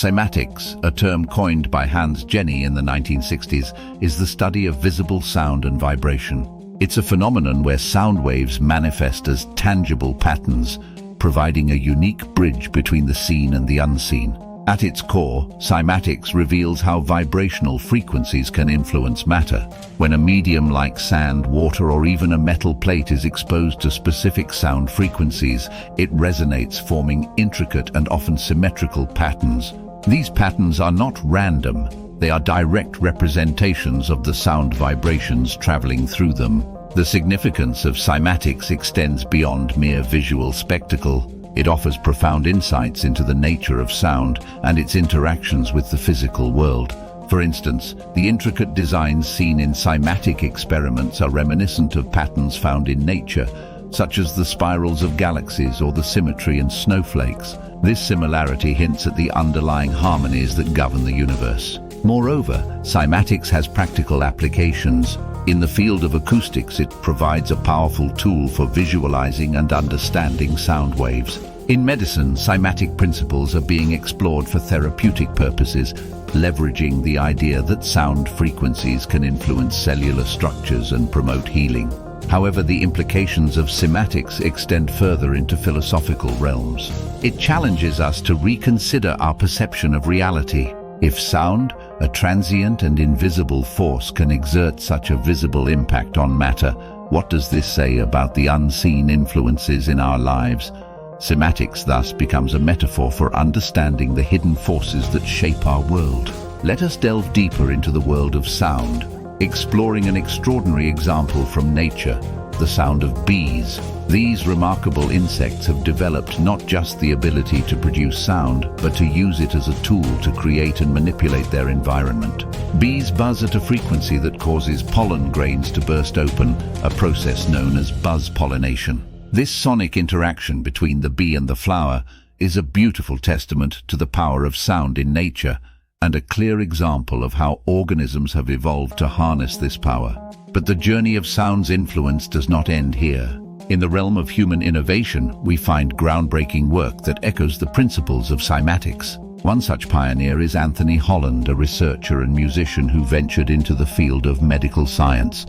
Cymatics, a term coined by Hans Jenny in the 1960s, is the study of visible sound and vibration. It's a phenomenon where sound waves manifest as tangible patterns, providing a unique bridge between the seen and the unseen. At its core, cymatics reveals how vibrational frequencies can influence matter. When a medium like sand, water, or even a metal plate is exposed to specific sound frequencies, it resonates, forming intricate and often symmetrical patterns. These patterns are not random. They are direct representations of the sound vibrations traveling through them. The significance of cymatics extends beyond mere visual spectacle. It offers profound insights into the nature of sound and its interactions with the physical world. For instance, the intricate designs seen in cymatic experiments are reminiscent of patterns found in nature, such as the spirals of galaxies or the symmetry in snowflakes. This similarity hints at the underlying harmonies that govern the universe. Moreover, cymatics has practical applications. In the field of acoustics, it provides a powerful tool for visualizing and understanding sound waves. In medicine, cymatic principles are being explored for therapeutic purposes, leveraging the idea that sound frequencies can influence cellular structures and promote healing. However, the implications of cymatics extend further into philosophical realms. It challenges us to reconsider our perception of reality. If sound, a transient and invisible force, can exert such a visible impact on matter, what does this say about the unseen influences in our lives? Cymatics thus becomes a metaphor for understanding the hidden forces that shape our world. Let us delve deeper into the world of sound, exploring an extraordinary example from nature, the sound of bees. These remarkable insects have developed not just the ability to produce sound, but to use it as a tool to create and manipulate their environment. Bees buzz at a frequency that causes pollen grains to burst open, a process known as buzz pollination. This sonic interaction between the bee and the flower is a beautiful testament to the power of sound in nature, and a clear example of how organisms have evolved to harness this power. But the journey of sound's influence does not end here. In the realm of human innovation, we find groundbreaking work that echoes the principles of cymatics. One such pioneer is Holland, a researcher and musician who ventured into the field of medical science.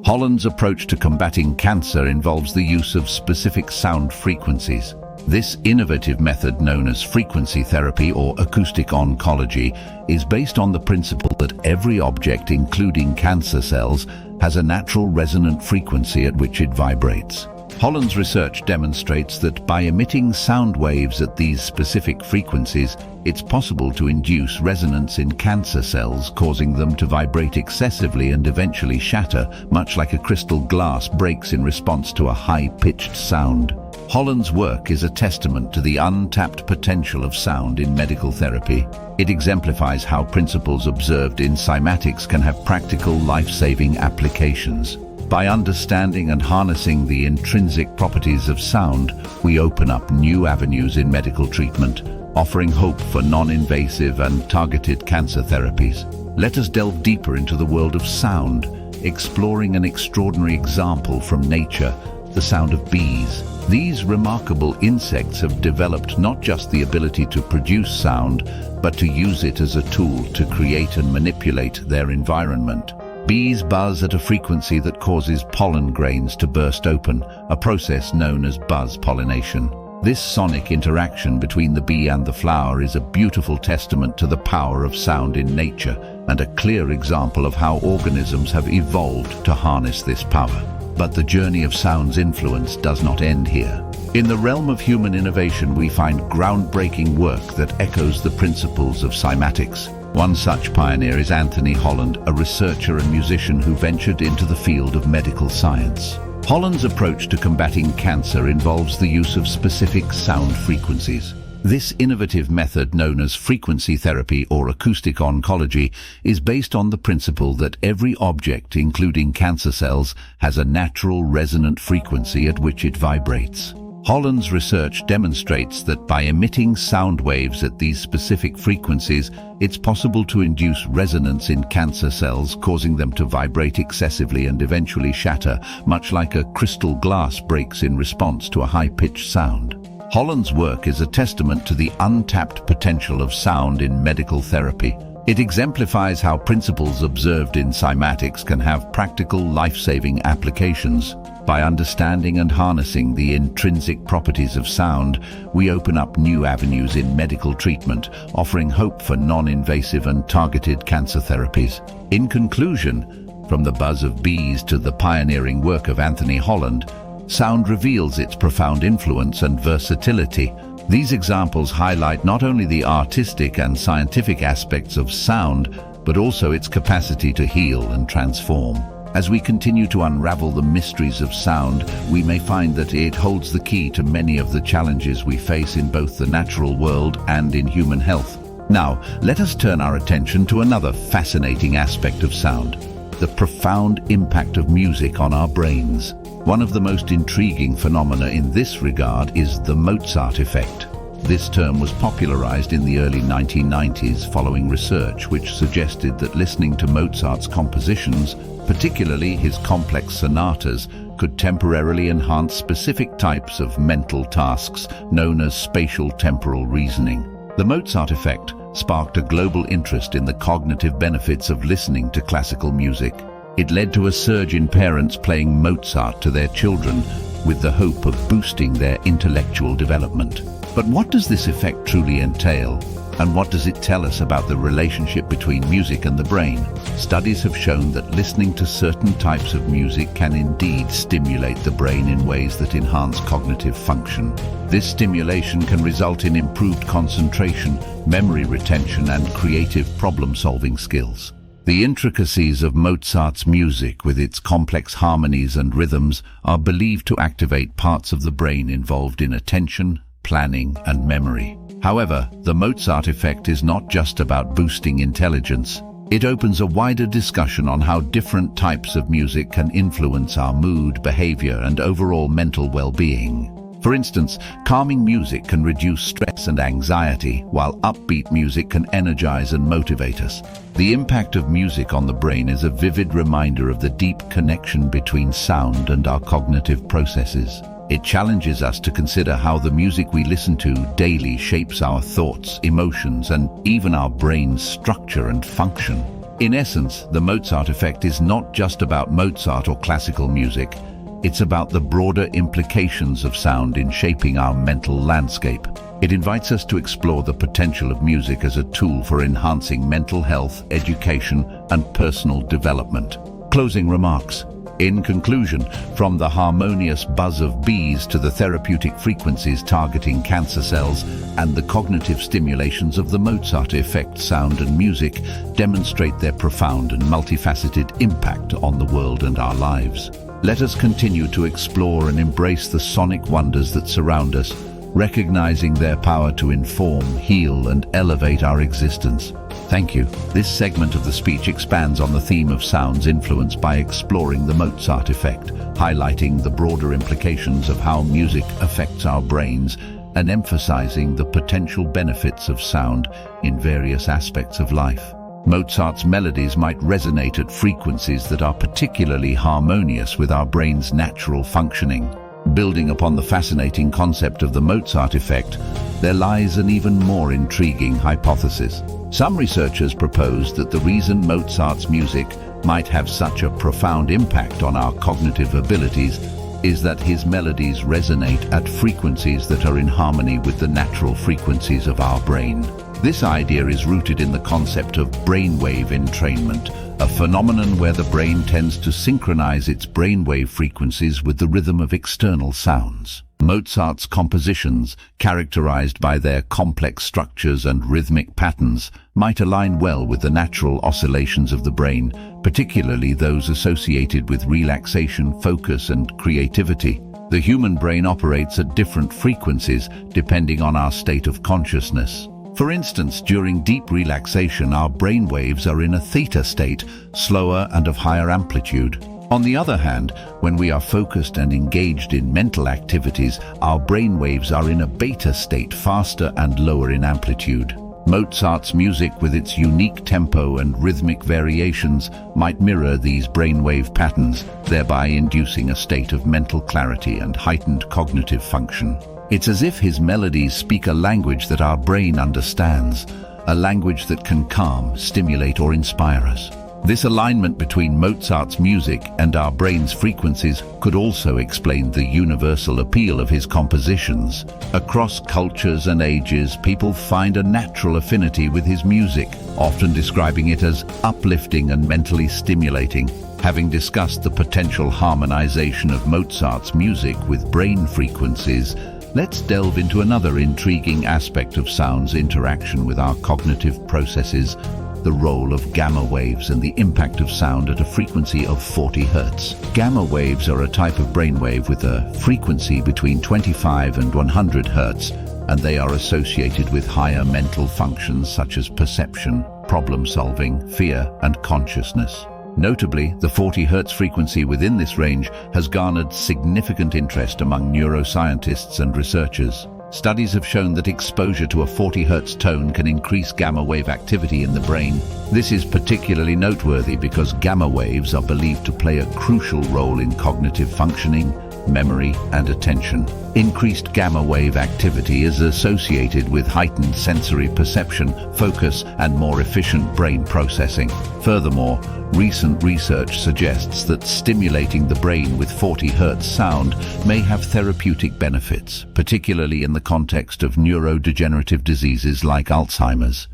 Holland's approach to combating cancer involves the use of specific sound frequencies. This innovative method, known as frequency therapy or acoustic oncology, is based on the principle that every object, including cancer cells, has a natural resonant frequency at which it vibrates. Holland's research demonstrates that by emitting sound waves at these specific frequencies, it's possible to induce resonance in cancer cells, causing them to vibrate excessively and eventually shatter, much like a crystal glass breaks in response to a high-pitched sound. Holland's work is a testament to the untapped potential of sound in medical therapy. It exemplifies how principles observed in cymatics can have practical, life-saving applications. By understanding and harnessing the intrinsic properties of sound, we open up new avenues in medical treatment, offering hope for non-invasive and targeted cancer therapies. Let us delve deeper into the world of sound, exploring an extraordinary example from nature, the sound of bees. These remarkable insects have developed not just the ability to produce sound, but to use it as a tool to create and manipulate their environment. Bees buzz at a frequency that causes pollen grains to burst open, a process known as buzz pollination. This sonic interaction between the bee and the flower is a beautiful testament to the power of sound in nature, and a clear example of how organisms have evolved to harness this power. But the journey of sound's influence does not end here. In the realm of human innovation, we find groundbreaking work that echoes the principles of cymatics. One such pioneer is Holland, a researcher and musician who ventured into the field of medical science. Holland's approach to combating cancer involves the use of specific sound frequencies. This innovative method, known as frequency therapy or acoustic oncology, is based on the principle that every object, including cancer cells, has a natural resonant frequency at which it vibrates. Holland's research demonstrates that by emitting sound waves at these specific frequencies, it's possible to induce resonance in cancer cells, causing them to vibrate excessively and eventually shatter, much like a crystal glass breaks in response to a high-pitched sound. Holland's work is a testament to the untapped potential of sound in medical therapy. It exemplifies how principles observed in cymatics can have practical, life-saving applications. By understanding and harnessing the intrinsic properties of sound, we open up new avenues in medical treatment, offering hope for non-invasive and targeted cancer therapies. In conclusion, from the buzz of bees to the pioneering work of Anthony Holland, sound reveals its profound influence and versatility. These examples highlight not only the artistic and scientific aspects of sound, but also its capacity to heal and transform. As we continue to unravel the mysteries of sound, we may find that it holds the key to many of the challenges we face in both the natural world and in human health. Now, let us turn our attention to another fascinating aspect of sound: the profound impact of music on our brains. One of the most intriguing phenomena in this regard is the Mozart effect. This term was popularized in the early 1990s following research which suggested that listening to Mozart's compositions, particularly his complex sonatas, could temporarily enhance specific types of mental tasks known as spatial temporal reasoning. The Mozart effect sparked a global interest in the cognitive benefits of listening to classical music. It led to a surge in parents playing Mozart to their children with the hope of boosting their intellectual development. But what does this effect truly entail? And what does it tell us about the relationship between music and the brain? Studies have shown that listening to certain types of music can indeed stimulate the brain in ways that enhance cognitive function. This stimulation can result in improved concentration, memory retention, and creative problem-solving skills. The intricacies of Mozart's music, with its complex harmonies and rhythms, are believed to activate parts of the brain involved in attention, planning, and memory. However, the Mozart effect is not just about boosting intelligence. It opens a wider discussion on how different types of music can influence our mood, behavior, and overall mental well-being. For instance, calming music can reduce stress and anxiety, while upbeat music can energize and motivate us. The impact of music on the brain is a vivid reminder of the deep connection between sound and our cognitive processes. It challenges us to consider how the music we listen to daily shapes our thoughts, emotions, and even our brain's structure and function. In essence, the Mozart effect is not just about Mozart or classical music. It's about the broader implications of sound in shaping our mental landscape. It invites us to explore the potential of music as a tool for enhancing mental health, education, and personal development. Closing remarks. In conclusion, from the harmonious buzz of bees to the therapeutic frequencies targeting cancer cells and the cognitive stimulations of the Mozart effect, sound and music demonstrate their profound and multifaceted impact on the world and our lives. Let us continue to explore and embrace the sonic wonders that surround us, recognizing their power to inform, heal, and elevate our existence. Thank you. This segment of the speech expands on the theme of sound's influence by exploring the Mozart effect, highlighting the broader implications of how music affects our brains and emphasizing the potential benefits of sound in various aspects of life. Mozart's melodies might resonate at frequencies that are particularly harmonious with our brain's natural functioning. Building upon the fascinating concept of the Mozart effect, there lies an even more intriguing hypothesis. Some researchers propose that the reason Mozart's music might have such a profound impact on our cognitive abilities is that his melodies resonate at frequencies that are in harmony with the natural frequencies of our brain. This idea is rooted in the concept of brainwave entrainment, a phenomenon where the brain tends to synchronize its brainwave frequencies with the rhythm of external sounds. Mozart's compositions, characterized by their complex structures and rhythmic patterns, might align well with the natural oscillations of the brain, particularly those associated with relaxation, focus, and creativity. The human brain operates at different frequencies depending on our state of consciousness. For instance, during deep relaxation, our brain waves are in a theta state, slower and of higher amplitude. On the other hand, when we are focused and engaged in mental activities, our brain waves are in a beta state, faster and lower in amplitude. Mozart's music, with its unique tempo and rhythmic variations, might mirror these brainwave patterns, thereby inducing a state of mental clarity and heightened cognitive function. It's as if his melodies speak a language that our brain understands, a language that can calm, stimulate, or inspire us. This alignment between Mozart's music and our brain's frequencies could also explain the universal appeal of his compositions. Across cultures and ages, people find a natural affinity with his music, often describing it as uplifting and mentally stimulating. Having discussed the potential harmonization of Mozart's music with brain frequencies, let's delve into another intriguing aspect of sound's interaction with our cognitive processes: the role of gamma waves and the impact of sound at a frequency of 40 Hertz. Gamma waves are a type of brainwave with a frequency between 25 and 100 Hertz, and they are associated with higher mental functions such as perception, problem-solving, fear, and consciousness. Notably, the 40 Hertz frequency within this range has garnered significant interest among neuroscientists and researchers. Studies have shown that exposure to a 40 Hertz tone can increase gamma wave activity in the brain. This is particularly noteworthy because gamma waves are believed to play a crucial role in cognitive functioning, memory, and attention. Increased gamma wave activity is associated with heightened sensory perception, focus, and more efficient brain processing. Furthermore, recent research suggests that stimulating the brain with 40 Hertz sound may have therapeutic benefits, particularly in the context of neurodegenerative diseases like Alzheimer's.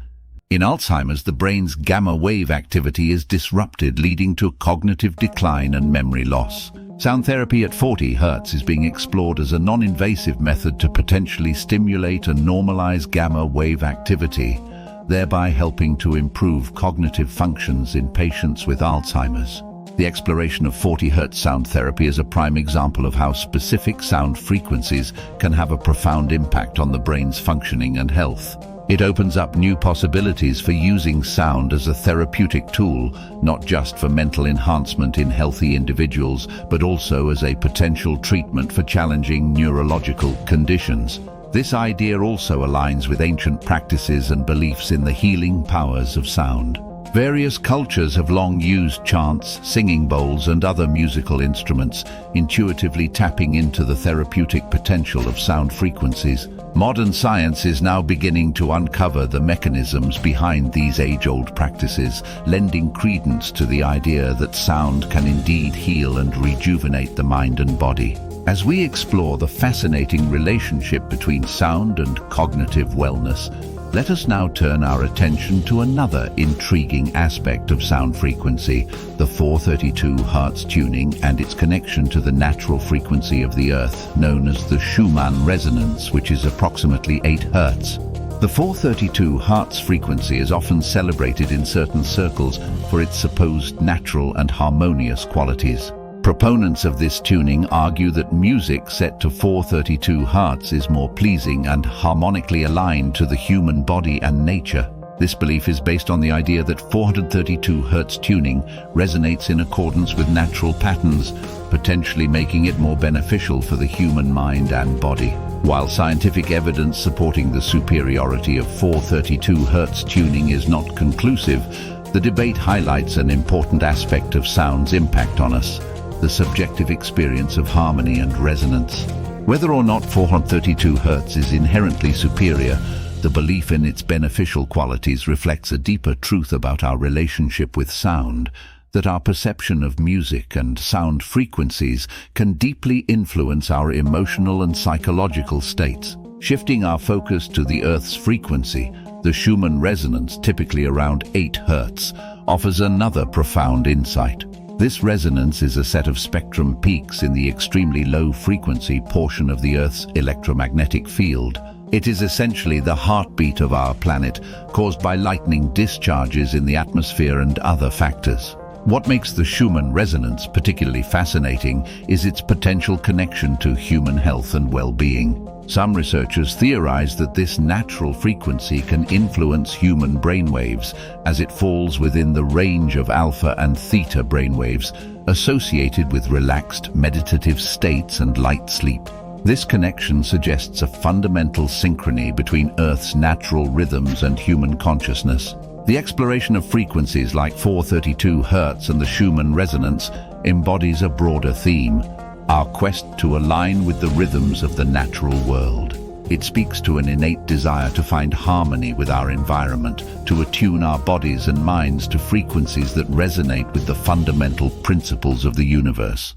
In Alzheimer's, the brain's gamma wave activity is disrupted, leading to cognitive decline and memory loss. Sound therapy at 40 Hertz is being explored as a non-invasive method to potentially stimulate and normalize gamma wave activity, thereby helping to improve cognitive functions in patients with Alzheimer's. The exploration of 40 Hertz sound therapy is a prime example of how specific sound frequencies can have a profound impact on the brain's functioning and health. It opens up new possibilities for using sound as a therapeutic tool, not just for mental enhancement in healthy individuals, but also as a potential treatment for challenging neurological conditions. This idea also aligns with ancient practices and beliefs in the healing powers of sound. Various cultures have long used chants, singing bowls, and other musical instruments, intuitively tapping into the therapeutic potential of sound frequencies. Modern science is now beginning to uncover the mechanisms behind these age-old practices, lending credence to the idea that sound can indeed heal and rejuvenate the mind and body. As we explore the fascinating relationship between sound and cognitive wellness, let us now turn our attention to another intriguing aspect of sound frequency, the 432 Hertz tuning and its connection to the natural frequency of the Earth, known as the Schumann resonance, which is approximately 8 Hertz. The 432 Hertz frequency is often celebrated in certain circles for its supposed natural and harmonious qualities. Proponents of this tuning argue that music set to 432 Hertz is more pleasing and harmonically aligned to the human body and nature. This belief is based on the idea that 432 Hertz tuning resonates in accordance with natural patterns, potentially making it more beneficial for the human mind and body. While scientific evidence supporting the superiority of 432 Hertz tuning is not conclusive, the debate highlights an important aspect of sound's impact on us: the subjective experience of harmony and resonance. Whether or not 432 Hertz is inherently superior, the belief in its beneficial qualities reflects a deeper truth about our relationship with sound, that our perception of music and sound frequencies can deeply influence our emotional and psychological states. Shifting our focus to the Earth's frequency, the Schumann resonance, typically around 8 Hertz, offers another profound insight. This resonance is a set of spectrum peaks in the extremely low frequency portion of the Earth's electromagnetic field. It is essentially the heartbeat of our planet, caused by lightning discharges in the atmosphere and other factors. What makes the Schumann resonance particularly fascinating is its potential connection to human health and well-being. Some researchers theorize that this natural frequency can influence human brainwaves, as it falls within the range of alpha and theta brainwaves associated with relaxed meditative states and light sleep. This connection suggests a fundamental synchrony between Earth's natural rhythms and human consciousness. The exploration of frequencies like 432 Hertz and the Schumann resonance embodies a broader theme: our quest to align with the rhythms of the natural world. It speaks to an innate desire to find harmony with our environment, to attune our bodies and minds to frequencies that resonate with the fundamental principles of the universe.